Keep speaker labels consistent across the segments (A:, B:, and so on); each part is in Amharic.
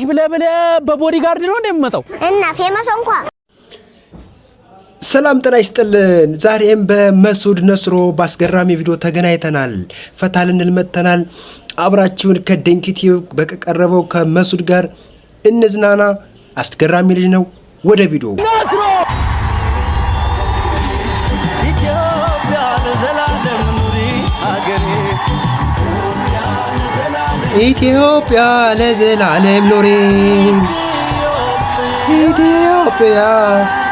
A: ብለ በቦዲጋርድ ነው እንደምመጣው
B: እና ፌመስ እንኳን
C: ሰላም ጤና ይስጥልን። ዛሬም በመሱድ ነስሮ ባስገራሚ ቪዲዮ ተገናኝተናል። ፈታ ልንል መጥተናል። አብራችሁን ከደንኪቲው በቀረበው ከመሱድ ጋር እንዝናና። አስገራሚ ልጅ ነው። ወደ ቪዲዮ ነስሮ ኢትዮጵያ ለዘላለም ኑሪ አገሬ ኢትዮጵያ ለዘላለም ኑሪ ኢትዮጵያ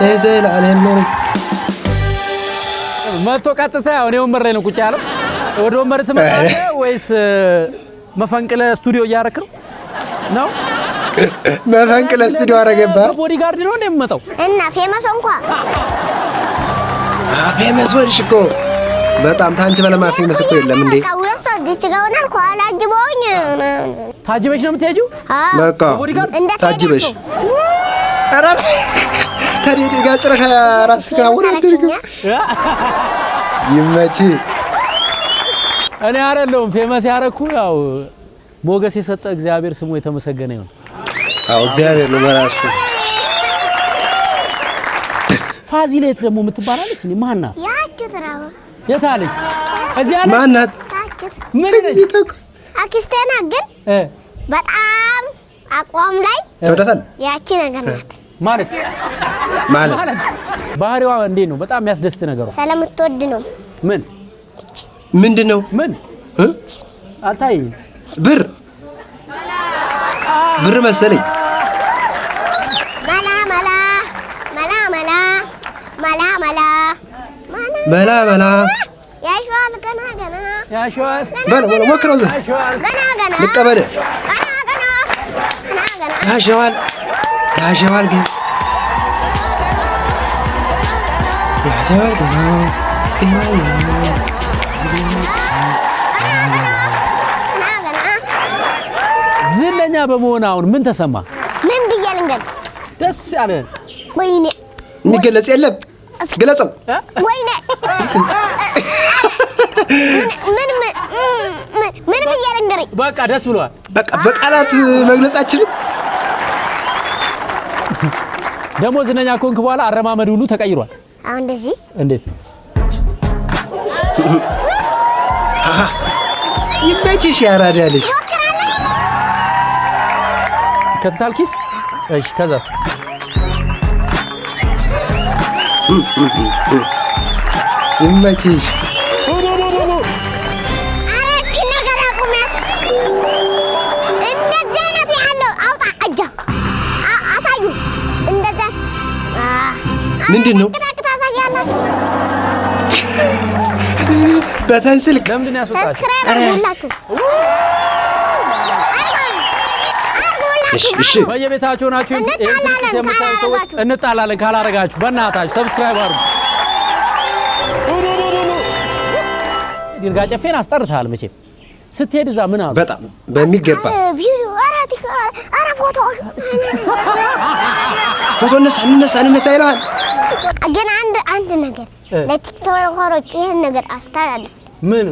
C: ለዘላለም ኑሪ
A: መቶ ቀጥታ ያው ወንበር ላይ ነው ቁጭ ያለው። ወደ ወንበር ትመጣለህ ወይስ መፈንቅለ ስቱዲዮ እያረክ ነው?
C: መፈንቅለ ስቱዲዮ አረገባ።
A: ቦዲጋርድ ነው እንደምመጣው
B: እና ፌመስ እንኳን
C: ፌመስ ወልሽ እኮ በጣም ታንቺ በለማ ፌመስ እኮ የለም እንዴ?
A: ታጅበሽ ነው የምትሄጂው?
C: በቃ ታጅበሽ አራ ታዲያ ጋጭራሽ ራስ ጋር አድርግ ይመጪ።
A: እኔ አይደለሁም ፌመስ ያረኩ፣ ያው ሞገስ የሰጠ እግዚአብሔር ስሙ የተመሰገነ ይሁን።
C: አው እግዚአብሔር ነው በራሱ።
A: ፋዚሌት ደግሞ የምትባላለች እንዴ? ማን ናት?
B: ያችትራው
A: የታለች? እዚህ አለ
C: ማን ናት?
A: ምን ነች?
B: አክስቴና ግን በጣም አቋም ላይ
C: ተወዳታል።
B: ያቺ ነገር ናት
A: ማለት ባህሪዋ እንዴት ነው? በጣም የሚያስደስት ነገሩ
B: ስለምትወድ ነው።
C: ምንድነው?
A: ምን አታይ
C: ብር መሰለኝ። መላ
B: ያሽዋል ገና
A: ያሽዋል
C: በል ወክረው ዘ
B: ገና
C: ልቀበል ያሽዋል ግን ያሽዋል ገና
A: ዝነኛ በመሆን አሁን ምን ተሰማ?
B: ምን ብያለንገር
A: ደስ ያለ
B: ወይኔ
C: የሚገለጽ የለም። ግለጽም
B: ወይኔ ምን ብያለንገር
A: በቃ ደስ ብሏል።
C: በቃ በቃላት መግለጻችን
A: ደሞ ዝነኛ ኮንክ በኋላ አረማመድ ሁሉ ተቀይሯል።
B: አሁን እንደዚህ
A: እንዴት
C: ይመችሽ ያራዳልሽ
A: ከተታልኪስ? እሺ ከዛስ?
C: ይመችሽ
B: አረቺ ነገር አቁም። እንደዚህ አይነት ያለው አውጣ አጃ አሳዩ። እንደዛ
C: ምንድነው? በተንስልክ
A: ለምንድን ያስወጣችሁ?
B: ሰብስክራይብ አድርጉላችሁ።
C: እሺ
A: በየቤታችሁ ናችሁ እንጣላለን ካላረጋችሁ በእናታችሁ ሰብስክራይብ አድርጉ። ድርጋ ጨፌን አስጠርታል መቼም ስትሄድ እዛ ምን አሉ?
C: በጣም በሚገባ ፎቶ እንነሳ ይላል።
B: ግን አንድ ነገር ለቲክቶከሮች ይሄን ነገር አስተላልፍ።
A: ምን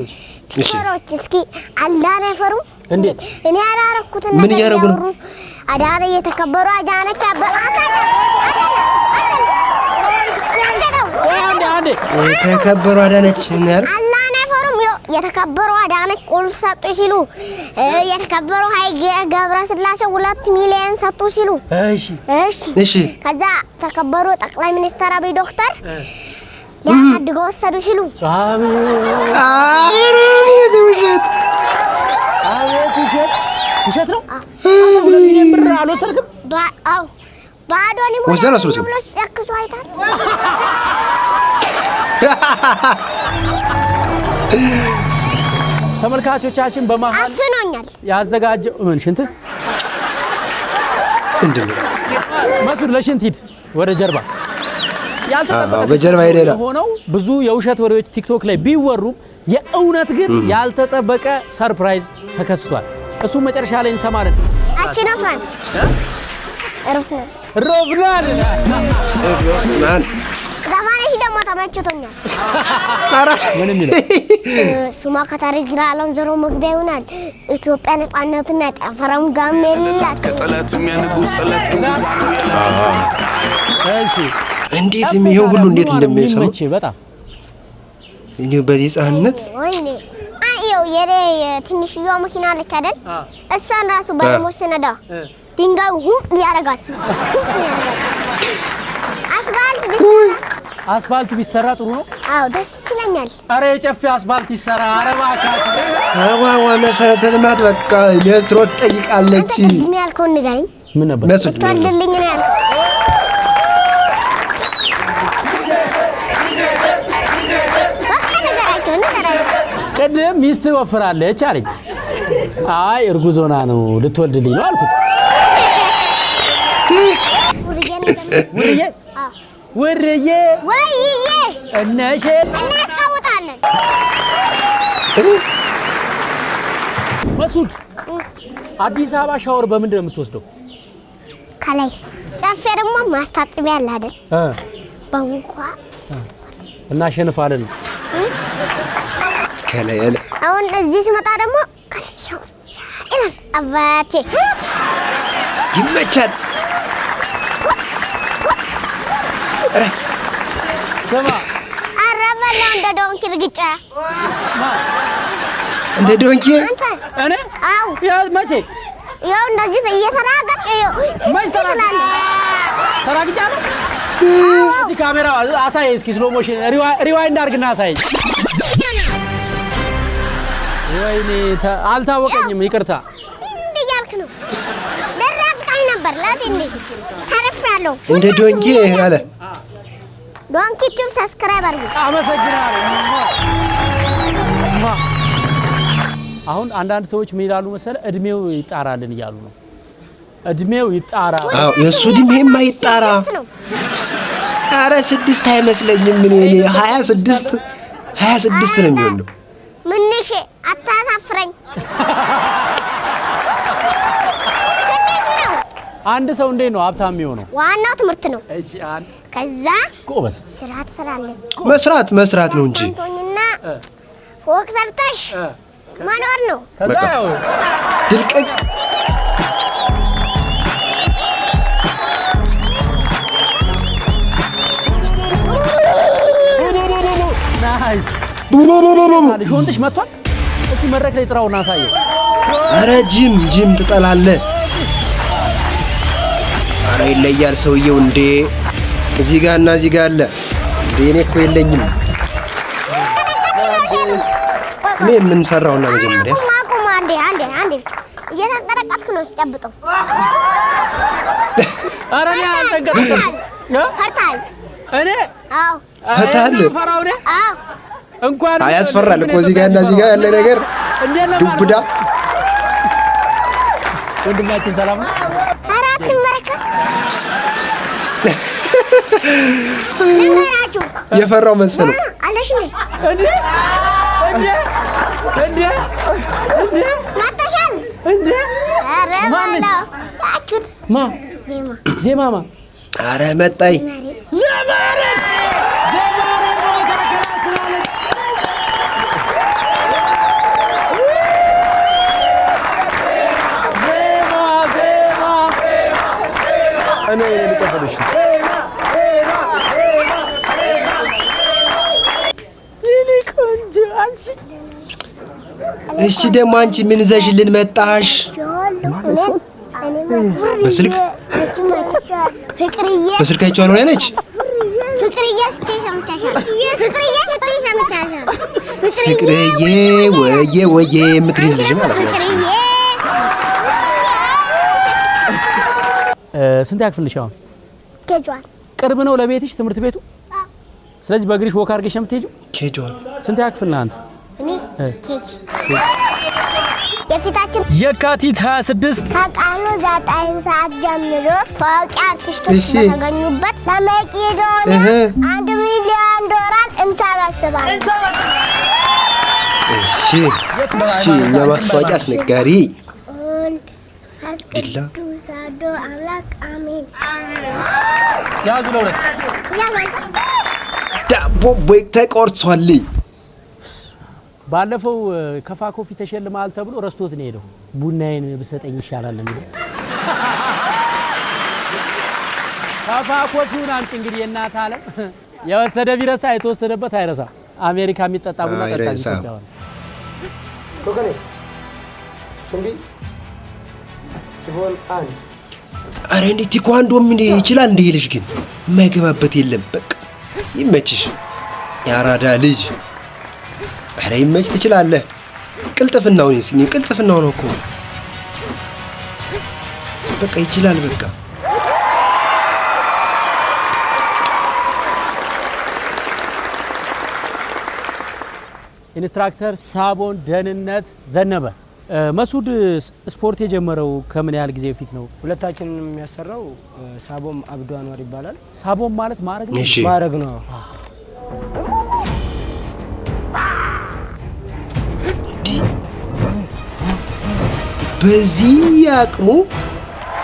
B: ቲክቶከሮች እስኪ አላና ፈሩ
A: እንዴት?
B: እኔ ያላረኩትን
C: ምን እያደረጉ ነው?
B: አዳነ የተከበሩ አዳነች
A: አንዴ
C: የተከበሩ አዳነች ነር
B: አላና ፈሩም የተከበሩ አዳነች ቁልፍ ሰጡ ሲሉ የተከበሩ ኃይሌ ገብረስላሴ 2 ሚሊዮን ሰጡ ሲሉ እሺ ከዛ ተከበሩ ጠቅላይ ሚኒስትር አብይ ዶክተር ሊያሳድገው ወሰዱ ሲሉ
A: ውሸት ነው። 2 ሚሊዮን ብር አልወሰድክም?
B: አዎ ባዶኒ ብሎ ሲያክሱ አይታል።
A: ተመልካቾቻችን በመሃል
B: አፍኖኛል
A: ያዘጋጀው ምን ሽንት
C: እንደምን
A: መሱድ ለሽንት ሂድ ወደ ጀርባ ያልተጠበቀ
C: በጀርባ ሄደላ
A: ሆነው ብዙ የውሸት ወሬዎች ቲክቶክ ላይ ቢወሩም የእውነት ግን ያልተጠበቀ ሰርፕራይዝ ተከስቷል። እሱ መጨረሻ ላይ እንሰማለን።
B: አችናፍራን ሮፍናን
A: ሮፍናን
B: ዘፋነሽ ደግሞ ተመችቶኛል።
C: ኧረ
A: ምን የሚለው
B: ሱማ ከታሪክ ለዓለም ዞሮ መግቢያ ይሆናል። ኢትዮጵያ ነፃነትና ጠፈረም ጋም የላት
D: ከጠላትም የንጉስ ጠላት ንጉስ ነው የላት።
A: እሺ
C: እንዴት ይሄው ሁሉ እንዴት እንደሚሰማ
A: በጣም
C: እኔ በዚህ ጻነት
B: ወይኔ አይው የሬ ትንሽዬው መኪና አለች አይደል? እሷን ራሱ ባለሞት ስነዳ ድንጋዩ ሁም ያረጋል።
A: አስፋልት ቢሰራ ጥሩ ነው።
B: አዎ ደስ ይለኛል።
A: አረ የጨፌ አስፋልት ይሰራ። አረ እባክህ
C: አዋዋ መሰረተ ልማት በቃ መስሮት ጠይቃለች።
B: ምን ያልከው ንገረኝ።
A: ምን ነበር
C: መስድ
B: ተወልልኝ ነው ያልከው?
A: ቅድም ሚስት ወፍራለች አለኝ። አይ እርጉዝ ሆና ነው ልትወልድልኝ ነው አልኩት። ውርዬ
B: ወይዬ
A: እነሼ
B: እናስቀውጣለን።
A: መሱድ አዲስ አበባ ሻወር በምንድን ነው የምትወስደው?
B: ከላይ ጨፌ ደግሞ ማስታጠቢያ አለ አይደል? በእንኳ
A: እናሸንፋለን።
C: ከላይ አለ።
B: አሁን እዚህ ስመጣ ደግሞ ከላይ ሻወር ይላል። አባቴ
C: ይመቻል።
A: ስማ
B: ኧረ በለው እንደ ዶንኪ ልግጫ
C: እንደ ዶንኪ
B: አንተ
A: እኔ
B: አው
A: መቼ
B: ይኸው እንደዚህ እየተራገጥ
A: መች ተራግጫለሁ። እስኪ ካሜራ አሳየኝ እስኪ ስሎ ሞሽን ሪዋይንድ አድርግና አሳየኝ። ወይኔ አልታወቀኝም፣ ይቅርታ።
B: እንዴ ያልክ ነው ደራቅጣኝ ነበር ለአንዴ ተረፍያለሁ።
C: እንደ ዶንኪ አለ።
B: ዶንኪ ዩቲዩብ ሰብስክራይብ አድርጉ።
A: አመሰግናለሁ። አሁን አንዳንድ ሰዎች ምን ይላሉ መሰለህ? እድሜው ይጣራልን እያሉ ነው። እድሜው ይጣራ።
C: አዎ የሱ እድሜማ ይጣራ። ኧረ 6 አይመስለኝም። ምን እኔ 26 ነው የሚሆነው።
B: ምንሽ አታሳፍረኝ።
A: አንድ ሰው እንዴት ነው ሀብታም የሚሆነው?
B: ዋናው ትምህርት ነው።
A: እሺ አንድ
B: ከዛ
A: ጎበዝ
B: ስራ ትሰራለህ።
C: መስራት ነው እንጂ
B: አንቶኝና ፎቅ ሰርተሽ መኖር ነው።
A: ከዛ ያው
C: ድልቀቅ
A: ናይስ ሾንጥሽ መጥቷል። እስቲ መድረክ ላይ ጥራውና አሳየው።
C: ኧረ ጂም ትጠላለህ። ኧረ ይለያል ሰውየው እንዴ! እዚህ ጋር እና እዚህ ጋር አለ እንዴ! እኔ እኮ የለኝም። እኔ ምን ሰራውና መጀመሪያ
B: ማቁማ አንዴ እየተንቀጠቀጥኩ ነው ስጨብጠው።
A: ኧረ እኔ አልተንቀጠቀጥኩም።
B: ፈርታል
A: እኔ
B: አዎ
C: ፈርታል።
A: ፈራው እኔ
B: አዎ
A: እንኳን
C: ያስፈራል እኮ እዚህ ጋር እና እዚህ ጋር ያለ ነገር ዱብዳ።
A: ወንድማችን ሰላም ነው።
B: ኧረ አትመረከት ልንገራችሁ
C: የፈራው መሰለው
B: አለሽ እንዴ መተሻል
A: እንዴ
B: ኧረ
A: ማነች?
B: አኪት
A: ዜማማ
C: ኧረ መጣይ
A: ዘመርን በመከራከራችን አለች። ዜማ
C: እኔ ልቀበልሽ።
A: የኔ ቆንጆ አንቺ
C: እሺ ደግሞ አንቺ ምን ይዘሽልን መጣሽ? በስልክ በስልክ አይቼዋለሁ ነው ያለች።
B: ፍቅርዬ ስትይ ሰምቻሻል።
C: ፍቅርዬ ወዬ የምትል ልጅ ማለት ነው።
A: ስንት ያክፍል ነሽ አሁን?
B: ኬጇል
A: ቅርብ ነው ለቤትሽ ትምህርት ቤቱ? ስለዚህ በእግርሽ ወክ አድርገሽ የምትሄጂው?
C: ኬጇል።
A: ስንት ያክፍል ነህ አንተ?
B: እኔ ኬጅ የፊታችን
A: የካቲት 26
B: ከቀኑ 9 ሰዓት ጀምሮ ታዋቂ አርቲስቶች በተገኙበት ለመቄዶንያ $1 ሚሊዮን እንሰበስባለን።
C: እሺ እኛ ማስታወቂያ አስነጋሪ ዲላ
B: ዱሳዶ አምላክ አሜን።
A: ያዙ ለሁለት
C: ዳቦ ቦይ ተቆርሷል።
A: ባለፈው ከፋ ኮፊ ተሸልማል ተብሎ ረስቶት ነው ሄደው ቡናዬን ብሰጠኝ ይሻላል እንዴ ከፋ ኮፊውን አምጪ እንግዲህ እናት ዓለም የወሰደ ቢረሳ የተወሰደበት አይረሳ አሜሪካ የሚጠጣ ቡና ጠጣ ይችላል
E: ኮከኔ እንዴ ሲሆን አንድ
C: አረ እንዴ ቲኳንዶ ምን ይችላል እንዴ ልጅ ግን የማይገባበት የለም በቃ ይመችሽ ያራዳ ልጅ አረ ይመች ትችላለህ ቅልጥፍናው ነው ሲኒ ቅልጥፍናው ነው እኮ በቃ ይችላል በቃ
A: ኢንስትራክተር ሳቦን ደህንነት ዘነበ መሱድ ስፖርት የጀመረው ከምን ያህል ጊዜ በፊት ነው
E: ሁለታችንን የሚያሰራው ሳቦም አብዱ አንዋር ይባላል
A: ሳቦም ማለት ማረግ ነው
E: ማረግ ነው
C: በዚህ አቅሙ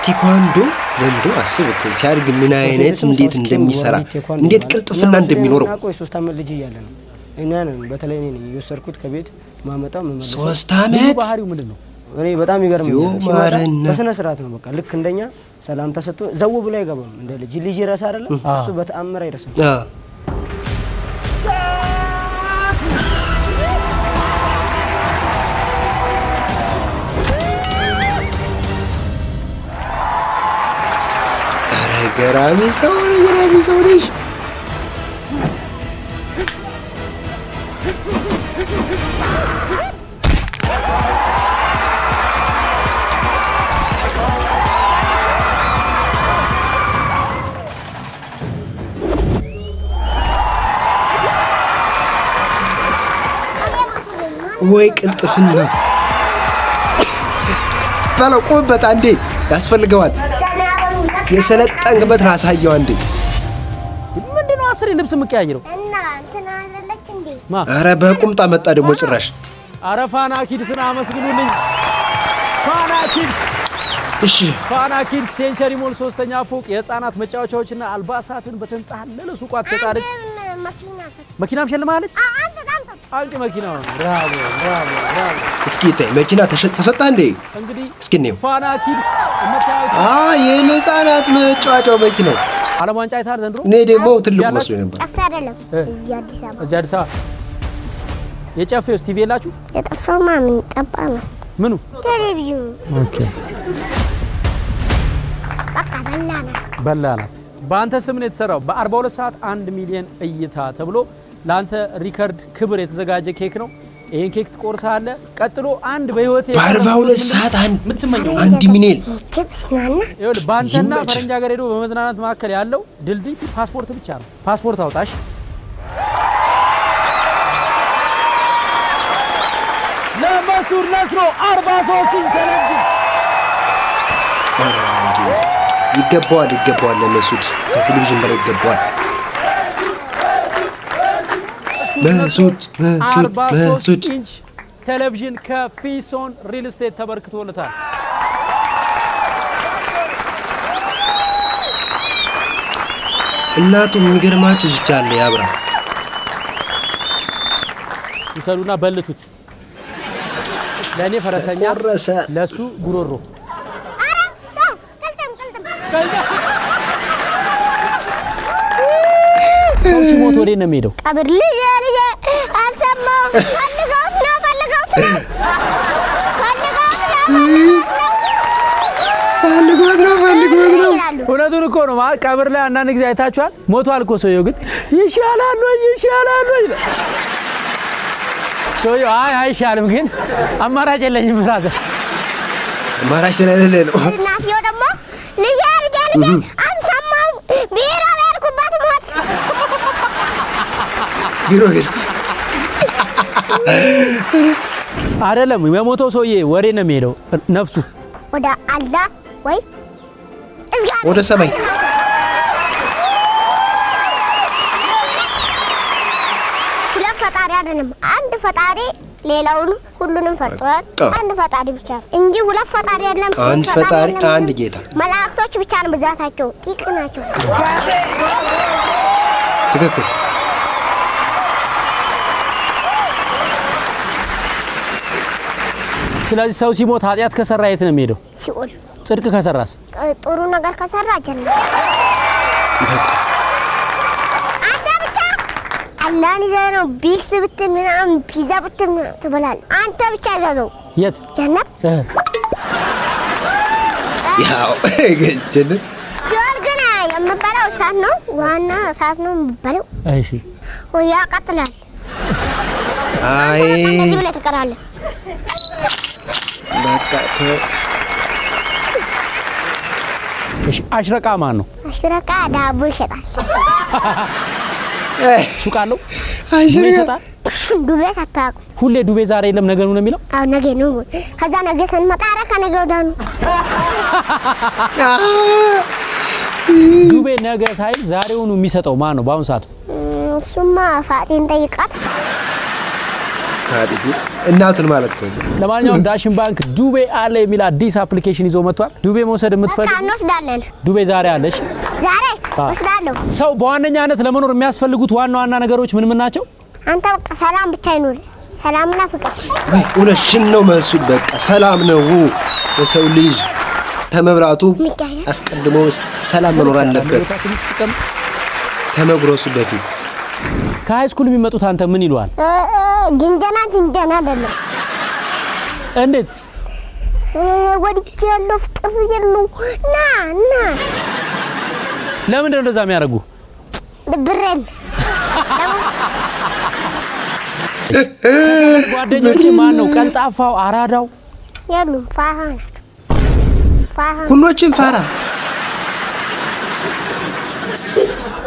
C: ቴኳንዶ ለምዶ አስብኩ ሲያርግ ምን አይነት እንዴት እንደሚሰራ እንዴት ቅልጥፍና እንደሚኖረው
E: አቆይ 3 አመት ልጅ እያለ ነው እኔ ነኝ በተለይ እኔ ነኝ የወሰድኩት ከቤት ማመጣው መመለስ
C: 3 አመት
A: ባህሪው ምንድነው
E: እኔ በጣም ይገርመኛል በስነ ስርዓት ነው በቃ ልክ እንደኛ ሰላም ተሰጥቶ ዘው ብሎ አይገባም እንደ ልጅ ይረሳ አይደለም እሱ በተአምር አይረሳም
C: ገራሚ ሰው ነሽ ወይ ቅልጥፍና ባለው ቆበት አንዴ ያስፈልገዋል የሰለጠንክበት አሳየው አንዴ
A: ምንድነው አስሬ ልብስ ምቀያይረው
B: እና እንትና አይደለች እንዴ
C: አረ በቁምጣ መጣ ደግሞ ጭራሽ
A: አረ ፋና ኪድስን አመስግኑልኝ ፋና ኪድስ
C: እሺ
A: ፋና ኪድስ ሴንቸሪ ሞል 3ኛ ፎቅ የህፃናት መጫወቻዎችና አልባሳትን በተንጣለለ ሱቋት ሸጣለች መኪናም ሸልማለች አንቺ መኪናው ብራቮ
C: እስኪ ታይ መኪና ተሰጣ እንዴ
A: እንግዲህ
C: እስኪ ነው
A: ፋና ኪድስ መታየት
C: የህፃናት መጫወቻው መኪናው
A: ዓለም ዋንጫ አይታር ዘንድሮ
C: እኔ ደግሞ ትልቁ መስሎኝ ነበር
B: ጠፋ አይደለም እዚህ አዲስ
A: አበባ የጨፌው ቲቪ የላችሁ
B: የጠፋው ማን ጠባ ነው
A: ምኑ
B: ቴሌቪዥኑ
A: ኦኬ
B: በቃ
A: በላናት በአንተ ስም ነው የተሰራው በ42 ሰዓት 1 ሚሊዮን እይታ ተብሎ ለአንተ ሪከርድ ክብር የተዘጋጀ ኬክ ነው ይሄን ኬክ ትቆርሳለህ ቀጥሎ አንድ በህይወት
C: በ42 ሰዓት 1 ሚሊዮን
B: ችብስናና
A: ይኸውልህ ባንተና ፈረንጅ ሀገር ሄዶ በመዝናናት መካከል ያለው ድልድይ ፓስፖርት ብቻ ነው ፓስፖርት አውጣሽ ለመሱድ ነስሮ 43 ኢንች ቴሌቪዥን
C: ይገባዋል ለመሱድ ከቴሌቪዥን በላይ ይገባዋል መሱድ
A: ኢንች ቴሌቪዥን ከፊሶን ሪል ስቴት ተበርክቶለታል
C: እናቱ የሚገርማችሁ ይቻለ ያብራ
A: ይሰሉና በልቱት ለኔ ፈረሰኛ ለሱ ጉሮሮ ሰውሽ ሞት ወዴት ነው የሚሄደው
B: ቀብር ልጅ አልሰማው ፈልጋውት ነው
A: እውነቱን እኮ ነው ማለት ቀብር ላይ አንዳንድ ጊዜ አይታችኋል ሞቷል እኮ ሰውየው ግን ይሻላል ወይ ሰውየው አይሻልም ግን አማራጭ የለኝም ብራዘር
C: አማራጭ ስለሌለ ነው
B: እናትየው ደግሞ ልጅ አልሰማው ቢሮ ሄድኩበት ሞት
C: ቢሮ ሄድኩ
A: አይደለም የሞተው ሰውዬ ወዴት ነው የሚሄደው ነፍሱ
B: ወደ አላህ ወይ
C: ወደ ሰማይ
B: ሁለት ፈጣሪ አይደለም አንድ ፈጣሪ ሌላውን ሁሉንም ፈጥሯል አንድ ፈጣሪ ብቻ እንጂ ሁለት ፈጣሪ አይደለም
C: አንድ ፈጣሪ አንድ ጌታ
B: መላእክቶች ብቻ ነው ብዛታቸው ጥቂት ናቸው
C: ትክክል
A: ስለዚህ ሰው ሲሞት ኃጢአት ከሰራ የት ነው የሚሄደው?
B: ሲኦል።
A: ጽድቅ ከሰራስ?
B: ጥሩ ነገር ከሰራ ጀነት። አንተ ብቻ አላህን ይዘህ ነው ቢክስ ብትል ምናምን ፒዛ ብትል ትበላለህ። አንተ ብቻ ይዘው
A: የት?
B: ጀነት።
C: ያው ጀነት
B: ሲኦል ግን የምበላው እሳት ነው። ዋና እሳት ነው የምበላው።
A: እሺ
B: ወይ ያቃጥላል።
C: አይ
B: እንደዚህ ብለህ ትቀራለህ።
C: በቃ
A: እሺ አሽረቃ ማን ነው?
B: አሽረቃ ዳቦ ይሸጣል።
A: ሱቅ አለው?
C: አሽረቃ
A: ይሸጣል።
B: ዱቤ ሳታውቁ
A: ሁሌ ዱቤ ዛሬ የለም ነገ ነው የሚለው?
B: አዎ ነገ ነው። ከዛ ነገ ስንመጣ ኧረ ከነገ ወዲያ ነው።
A: ዱቤ ነገ ሳይል ዛሬውኑ የሚሰጠው ማን ነው በአሁኑ ሰዓት?
B: እሱማ ፋጤን ጠይቃት።
C: ፋጤ እናቱን ማለት ነው።
A: ለማንኛውም ዳሽን ባንክ ዱቤ አለ የሚል አዲስ አፕሊኬሽን ይዞ መጥቷል። ዱቤ መውሰድ የምትፈልጉ
B: እንወስዳለን።
A: ዱቤ ዛሬ አለሽ?
B: ዛሬ ወስዳለሁ።
A: ሰው በዋነኛነት ለመኖር የሚያስፈልጉት ዋና ዋና ነገሮች ምን ምን ናቸው?
B: አንተ በቃ ሰላም ብቻ ይኑር። ሰላምና ፍቅር።
C: ወይ እውነትሽን ነው መስዑድ። በቃ ሰላም ነው የሰው ልጅ ተመብራቱ አስቀድሞ ሰላም መኖር አለበት። ተመግሮሱ በፊት
A: ከሃይ ስኩል የሚመጡት አንተ ምን ይሏል?
B: ጅንጀና አይደለም።
A: እንዴት?
B: ወድጄ ያለው ፍቅር ይሉ ና
A: ለምንድን ነው እንደዛ የሚያደርጉ?
B: ብሬን
A: ጓደኞቼ ማን ነው ቀልጣፋው አራዳው?
B: የሉም ፋራ ናቸው።
C: ሁሎችም ፋራ።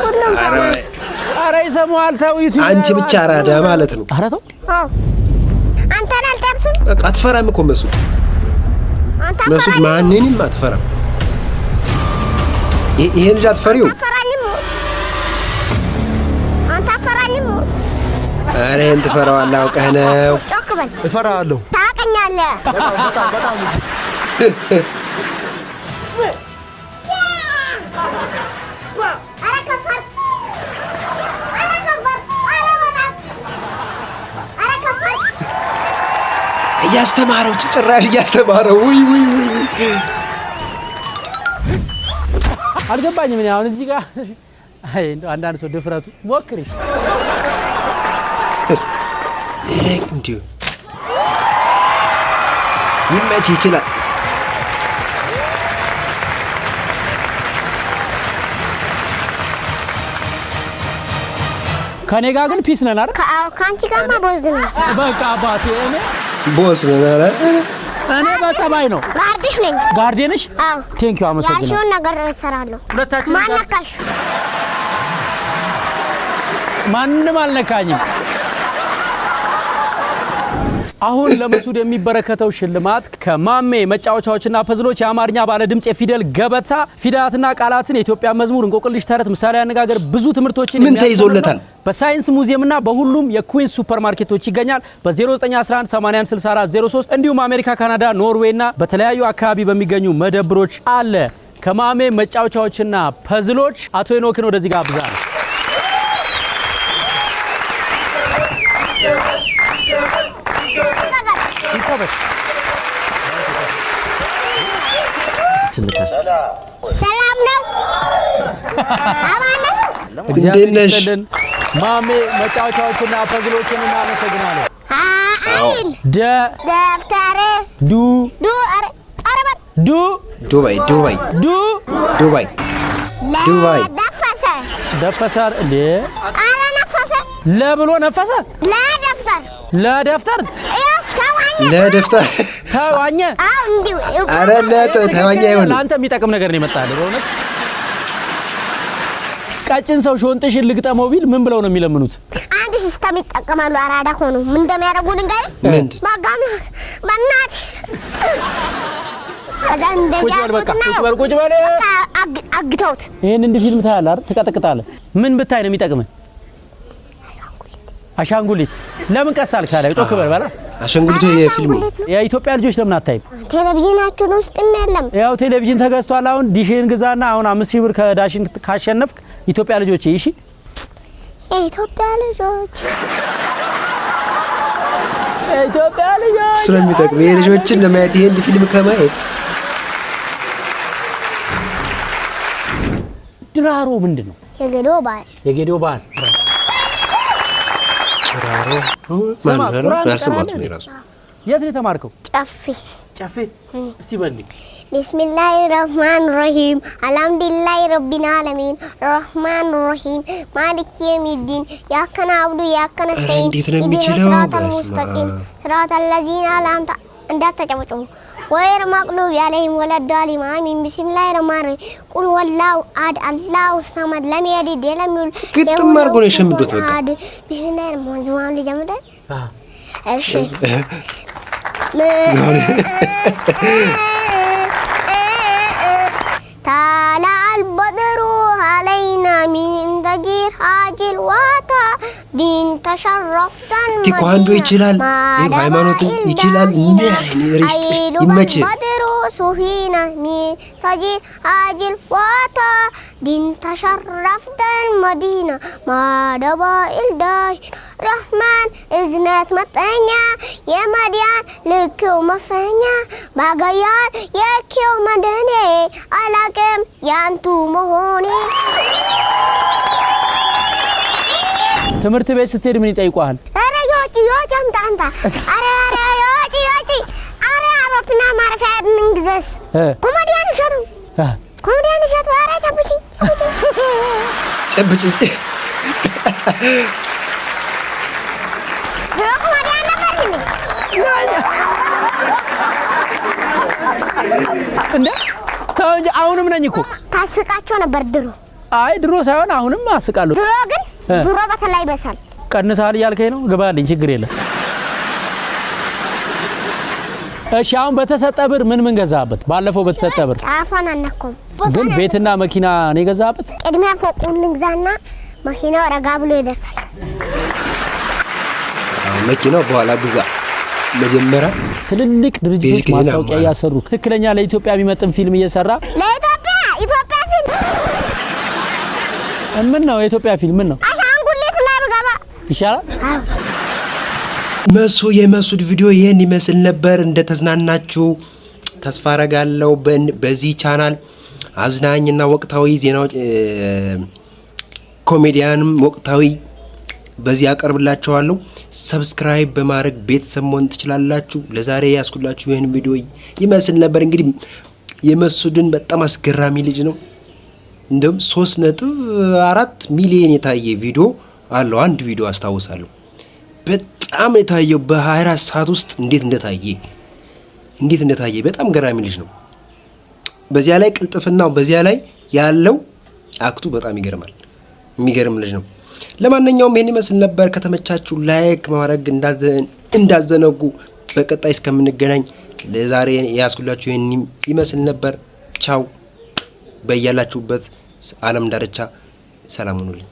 B: ሁሉም ፋራ።
A: ኧረ ይሰማዋል። ተው ዩቲዩብ
C: አንቺ ብቻ አራዳ ማለት ነው።
A: ኧረ ተው።
B: አንተ አልጨርስም።
C: በቃ አትፈራም እኮ መስዑድ። መስዑድ ማንንም አትፈራም። ይሄን ልጅ አትፈሪው?
B: አንተ አትፈራኝም?
C: ኧረ ይሄን ትፈራዋለህ አውቀህ ነው።
B: ጮክ በል።
F: እፈራለሁ።
B: ታውቀኛለህ።
F: በጣም እንጂ
C: እያስተማረው ጭራሽ እያስተማረው። ውይ
A: አልገባኝም። እኔ አሁን እዚህ ጋር አይ እንደው አንዳንድ ሰው ድፍረቱ ሞክርሽ
C: እንዲሁ ይመች ይችላል።
A: ከኔ ጋር ግን ፒስ ነን አይደል?
B: ከአንቺ ጋርማ ቦዝ ነው።
A: በቃ አባቴ እኔ
C: ቦስ ነን አይደል?
A: እኔ በጸባይ ነው።
B: ጋርድሽ ነኝ።
A: ጋርዴ ነሽ?
B: አዎ።
A: ቴንክ ዩ አመሰግናለሁ።
B: ያልሽውን ነገር እሰራለሁ።
A: ሁለታችን
B: ማን ነካሽ?
A: ማንም አልነካኝም። አሁን ለመስዑድ የሚበረከተው ሽልማት ከማሜ መጫወቻዎችና ፐዝሎች የአማርኛ ባለ ድምጽ የፊደል ገበታ ፊደላትና ቃላትን የኢትዮጵያ መዝሙር፣ እንቆቅልሽ፣ ተረት፣ ምሳሌ አነጋገር ብዙ ትምህርቶችን
C: ምን ተይዞለታል?
A: በሳይንስ ሙዚየምና በሁሉም የኩዊንስ ሱፐርማርኬቶች ይገኛል። በ0911816403 እንዲሁም አሜሪካ፣ ካናዳ፣ ኖርዌይና በተለያዩ አካባቢ በሚገኙ መደብሮች አለ። ከማሜ መጫወቻዎችና ፐዝሎች አቶ ሄኖክን ወደዚህ ጋር አብዛል።
B: ሰላም ነው። አማን ነው።
A: እግዚአብሔር ይስጥልን። ማሜ መጫወቻዎችና ፐዝሎችን እናመሰግናለን።
B: አይን ደፍተር
C: ዱባይ
A: ደፈሰ እንዴ?
B: አረ ነፈሰ።
A: ለብሎ ነፈሰ። ለደፍተር
C: ለደፍተር
A: ተዋኘ።
B: አው እንዲሁ
C: አረ ለተዋኘ ይሆን።
A: ለአንተ የሚጠቅም ነገር ነው የመጣልህ። በእውነት ቀጭን ሰው ሾንጥሽን ልግጠመው ቢል ምን ብለው ነው የሚለምኑት?
B: አንድ ሲስተም ይጠቀማሉ። አራዳ ሆኖ ምን እንደሚያደርጉ ንገር። ማጋም ማናት ከዛ
A: ቁጭ በል
B: አግተውት።
A: ይሄን እንደ ፊልም ታያለህ አይደል? ትቀጠቅጣለህ። ምን ብታይ ነው የሚጠቅምህ? አሻንጉሊት። ለምን ቀሳል ካለ ጮክ በል በላ።
C: አሻንጉሊቱ የፊልም
A: የኢትዮጵያ ልጆች ለምን አታይም?
B: ቴሌቪዥናችን ውስጥም የለም።
A: ያው ቴሌቪዥን ተገዝቷል። አሁን ዲሽን ግዛና አሁን 5000 ብር ከዳሽን ካሸነፍክ ኢትዮጵያ ልጆች እሺ፣
B: የኢትዮጵያ ልጆች
A: ኢትዮጵያ ልጆች
C: ስለሚጠቅም የልጆችን ለማየት ይሄን ፊልም ከማየት
A: ድራሮ ምንድነው?
B: የጌዶ በዓል
C: ጭራሮ
A: ስማ
C: ማን
A: ቁርአን
C: ነው ያሰማት ነው
A: ተቀራለህ?
C: ራሱ
A: የት ነው የተማርከው?
B: ጨፌ
A: እስቲ በልኝ።
B: ቢስሚላሂ ረህማን ረሂም አልሐምዱሊላሂ ረቢል ዓለሚን ረህማን ረሂም ማሊክ የውሚዲን ያከ ነዕቡዱ ወያከ ነስተዒን
C: እንዴት ነው የሚችለው?
B: ሲራጠል ሙስተቂም ሲራጠል ለዚነ አንዐምተ እንዳትጨበጭቡ ወይር መግዱቢ ዐለይሂም ወለዷሊን አሚን ቢስሚላሂ ረህማን ረሂም ቁል ወላሁ አሐድ አላሁ ሰመድ ለም የሊድ ወለም ዩውለድ
C: ግጥም አድርጎ ነው የሸምዶት። በቃ
B: ቢስሚላሂ ረህማን ዝማም ልጀምር። እሺ طلع البدر علينا من تجير هاجل واتا دين تشرفت
C: ቴኳንዶ ይችላል፣ ሃይማኖትን ይችላል። ሪስት ይመች
B: البدر سهينا من تجير هاجل واتا دين تشرفت المدينة ما دبا الداي رحمن إذنات متنيا يا مديان لكو مفنيا باغيان يا كيو مدني على كم يانتو مهوني
A: ትምህርት ቤት ስትሄድ ምን ይጠይቁሃል?
B: አረ ዮጂ አምጣ አረ ዮጂ አረ አውሮፕላን ማረፊያ እንግዘስ ኮሜዲያን እሸቱ አረ ጨብጭኝ ድሮ ኮሜዲያን ነበር
A: እንዴ? ተው እንጂ አሁንም ነኝ እኮ።
B: ታስቃቸው ነበር ድሮ።
A: አይ ድሮ ሳይሆን አሁንም አስቃለሁ።
B: ድሮ ግን ድሮ በተለይ በሳል
A: ቀንሳል እያልከኝ ነው? ግባልኝ፣ ችግር የለም። እሺ አሁን በተሰጠ ብር ምን ገዛበት? ባለፈው በተሰጠ ብር
B: ጫፋን አነኩም
A: ግን ቤትና መኪና ነው የገዛበት።
B: ቅድሚያ ፎቁን ልግዛና መኪናው ረጋ ብሎ ይደርሳል።
C: መኪናው በኋላ ግዛ። መጀመሪያ
A: ትልልቅ ድርጅቶች ማስታወቂያ እያሰሩ ትክክለኛ ለኢትዮጵያ የሚመጥን ፊልም እየሰራ
B: ኢትዮጵያ ፊልም
A: ምን ነው? የኢትዮጵያ ፊልም ምን ነው?
B: አሻንጉሊት ላይ ብገባ
A: ይሻላል።
C: መሱ የመሱድ ቪዲዮ ይህን ይመስል ነበር። እንደተዝናናችሁ ተስፋ አረጋለሁ። በዚህ ቻናል አዝናኝና ወቅታዊ ዜናዎች፣ ኮሜዲያንም ወቅታዊ በዚህ አቀርብላችኋለሁ። ሰብስክራይብ በማድረግ ቤተሰብ መሆን ትችላላችሁ። ለዛሬ ያስኩላችሁ ይህን ቪዲዮ ይመስል ነበር። እንግዲህ የመሱድን በጣም አስገራሚ ልጅ ነው። እንደውም 3.4 ሚሊዮን የታየ ቪዲዮ አለው። አንድ ቪዲዮ አስታውሳለሁ። በጣም የታየው በ24 ሰዓት ውስጥ እንዴት እንደታየ በጣም ገራሚ ልጅ ነው። በዚያ ላይ ቅልጥፍናው፣ በዚያ ላይ ያለው አክቱ በጣም ይገርማል። የሚገርም ልጅ ነው። ለማንኛውም ይሄን ይመስል ነበር። ከተመቻችሁ ላይክ ማድረግ እንዳዘነጉ። በቀጣይ እስከምንገናኝ ለዛሬ ያስኩላችሁ ይሄን ይመስል ነበር። ቻው። በያላችሁበት ዓለም ዳርቻ ሰላም ሁኑልኝ።